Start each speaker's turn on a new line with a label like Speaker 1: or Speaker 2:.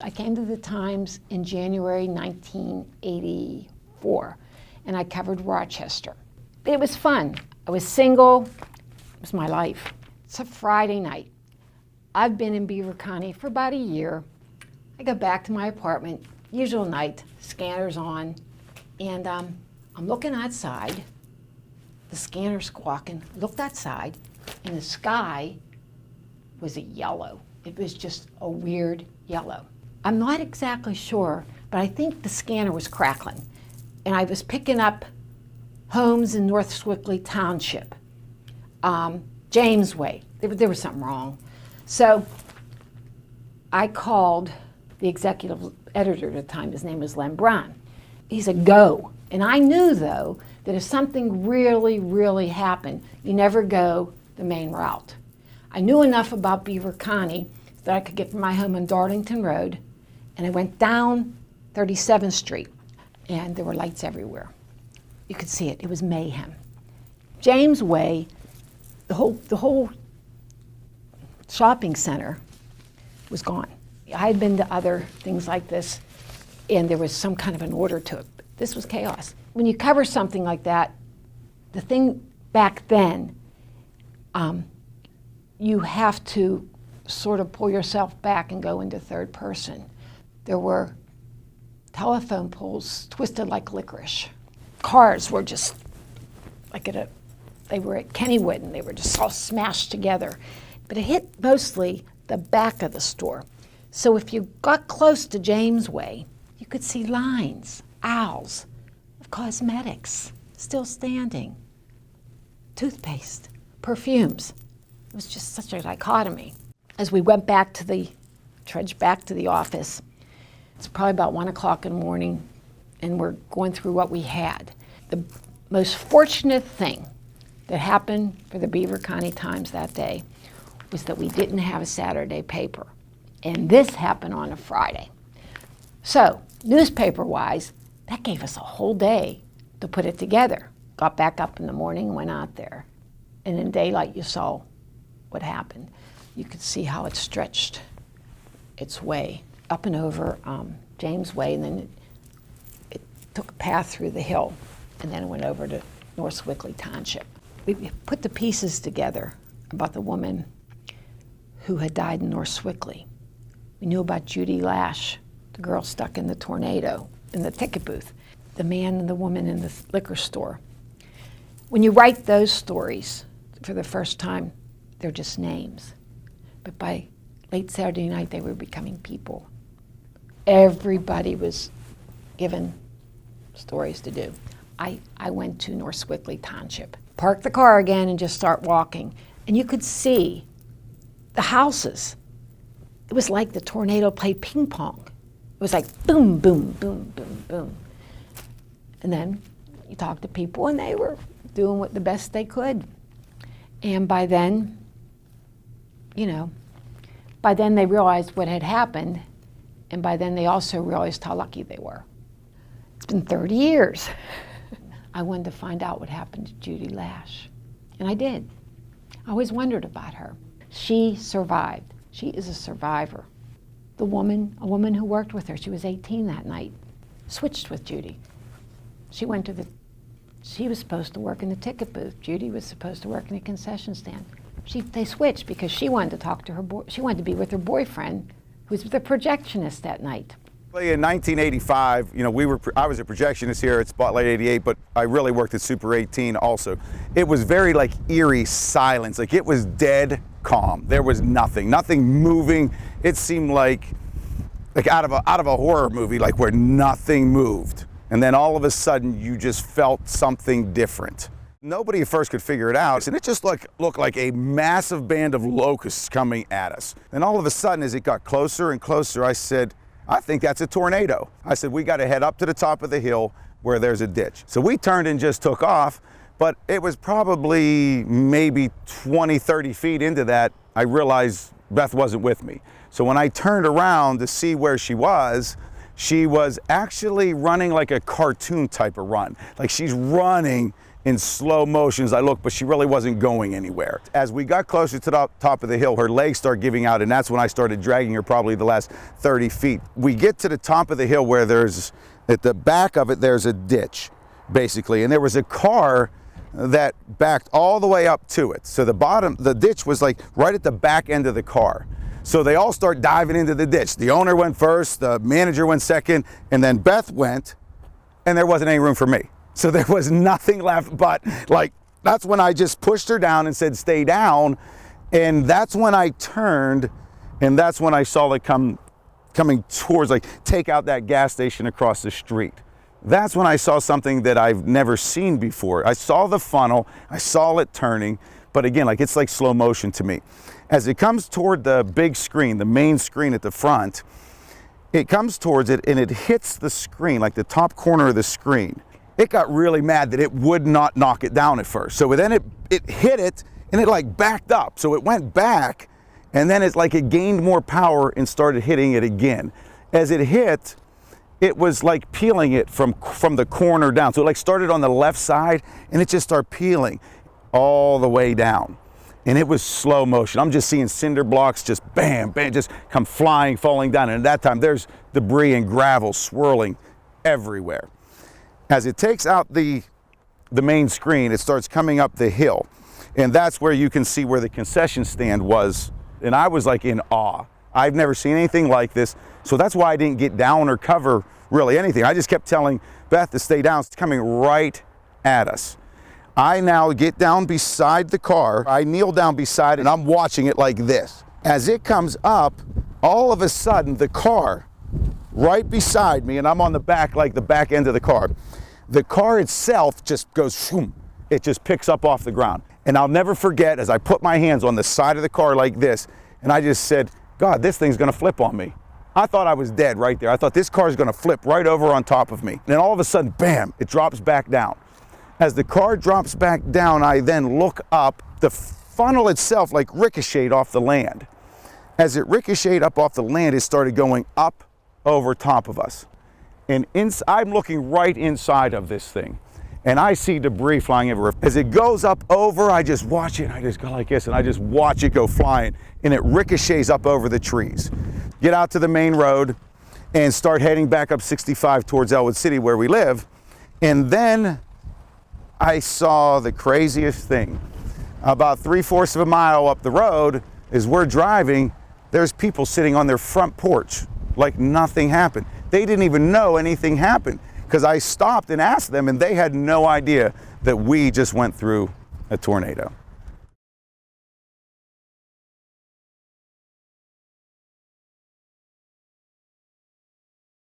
Speaker 1: I came to the Times in January 1984, and I covered Rochester. It was fun. I was single. It was my life. It's a Friday night. I've been in Beaver County for about a year. I go back to my apartment, usual night, scanner's on, and I'm looking outside. The scanner's squawking. I looked outside, and the sky was a yellow. It was just a weird yellow. I'm not exactly sure, but I think the scanner was crackling. And I was picking up homes in North Swickley Township, James Way. There was something wrong. So I called the executive editor at the time. His name was Len Brown. He said, go. And I knew, though, that if something really, really happened, you never go the main route. I knew enough about Beaver County that I could get from my home on Darlington Road, and I went down 37th Street, and there were lights everywhere. You could see it. It was mayhem. James Way, the whole shopping center was gone. I had been to other things like this, and there was some kind of an order to it. This was chaos. When you cover something like that, the thing back then, you have to sort of pull yourself back and go into third person. There were telephone poles twisted like licorice. Cars were just like they were at Kennywood, and they were just all smashed together. But it hit mostly the back of the store. So if you got close to James Way, you could see lines, aisles of cosmetics still standing, toothpaste, perfumes. It was just such a dichotomy. As we went back trudged back to the office, it's probably about 1 o'clock in the morning, and we're going through what we had. The most fortunate thing that happened for the Beaver County Times that day was that we didn't have a Saturday paper. And this happened on a Friday. So, newspaper-wise, that gave us a whole day to put it together. Got back up in the morning and went out there. And in daylight, you saw what happened. You could see how it stretched its way up and over James Way, and then it took a path through the hill, and then it went over to North Swickley Township. We put the pieces together about the woman who had died in North Swickley. We knew about Judy Lash, the girl stuck in the tornado in the ticket booth, the man and the woman in the liquor store. When you write those stories for the first time, they're just names. But by late Saturday night, they were becoming people. Everybody was given stories to do. I went to North Swickley Township, parked the car again, and just start walking. And you could see the houses. It was like the tornado played ping pong. It was like boom, boom, boom, boom, boom. And then you talk to people, and they were doing the best they could. And by then, they realized what had happened, and by then they also realized how lucky they were. It's been 30 years. I wanted to find out what happened to Judy Lash, and I did. I always wondered about her. She survived. She is a survivor. A woman who worked with her, she was 18 that night, switched with Judy. She was supposed to work in the ticket booth. Judy was supposed to work in the concession stand. They switched because she wanted to talk to she wanted to be with her boyfriend, who was the projectionist that night.
Speaker 2: In 1985, I was a projectionist here at Spotlight 88, but I really worked at Super 18 also. It was very eerie silence, it was dead calm. There was nothing moving. It seemed like out of a horror movie, where nothing moved. And then all of a sudden, you just felt something different. Nobody at first could figure it out, and it just looked like a massive band of locusts coming at us. And all of a sudden, as it got closer and closer, I said, I think that's a tornado. I said, we got to head up to the top of the hill where there's a ditch. So we turned and just took off, but it was probably maybe 20, 30 feet into that, I realized Beth wasn't with me. So when I turned around to see where she was actually running like a cartoon type of run. She's running in slow motion as I looked, but she really wasn't going anywhere. As we got closer to the top of the hill, her legs started giving out, and that's when I started dragging her probably the last 30 feet. We get to the top of the hill where there's, at the back of it, there's a ditch, basically, and there was a car that backed all the way up to it. So the ditch was like right at the back end of the car. So they all start diving into the ditch. The owner went first, the manager went second, and then Beth went, and there wasn't any room for me. So there was nothing left but, like, that's when I just pushed her down and said, stay down. And that's when I turned, and that's when I saw it coming towards, like, take out that gas station across the street. That's when I saw something that I've never seen before. I saw the funnel, I saw it turning, but again, like, it's like slow motion to me. As it comes toward the big screen, the main screen at the front, it comes towards it and it hits the screen, like the top corner of the screen. It got really mad that it would not knock it down at first. So then it hit it and it like backed up. So it went back and then it's like it gained more power and started hitting it again. As it hit, it was like peeling it from the corner down. So it like started on the left side and it just started peeling all the way down. And it was slow motion. I'm just seeing cinder blocks just bam, bam, just come flying, falling down. And at that time, there's debris and gravel swirling everywhere. As it takes out the main screen, it starts coming up the hill. And that's where you can see where the concession stand was. And I was like in awe. I've never seen anything like this. So that's why I didn't get down or cover really anything. I just kept telling Beth to stay down. It's coming right at us. I now get down beside the car. I kneel down beside it and I'm watching it like this. As it comes up, all of a sudden the car right beside me, and I'm on the back, like the back end of the car itself just goes, shoom, it just picks up off the ground. And I'll never forget, as I put my hands on the side of the car like this, and I just said, God, this thing's gonna flip on me. I thought I was dead right there. I thought this car's gonna flip right over on top of me. And then all of a sudden, bam, it drops back down. As the car drops back down, I then look up. The funnel itself like ricocheted off the land. As it ricocheted up off the land, it started going up over top of us. And I'm looking right inside of this thing. And I see debris flying everywhere. As it goes up over, I just watch it, and I just go like this, and I just watch it go flying, and it ricochets up over the trees. Get out to the main road and start heading back up 65 towards Elwood City where we live. And then I saw the craziest thing. About 3/4 of a mile up the road, as we're driving, there's people sitting on their front porch like nothing happened. They didn't even know anything happened because I stopped and asked them and they had no idea that we just went through a tornado.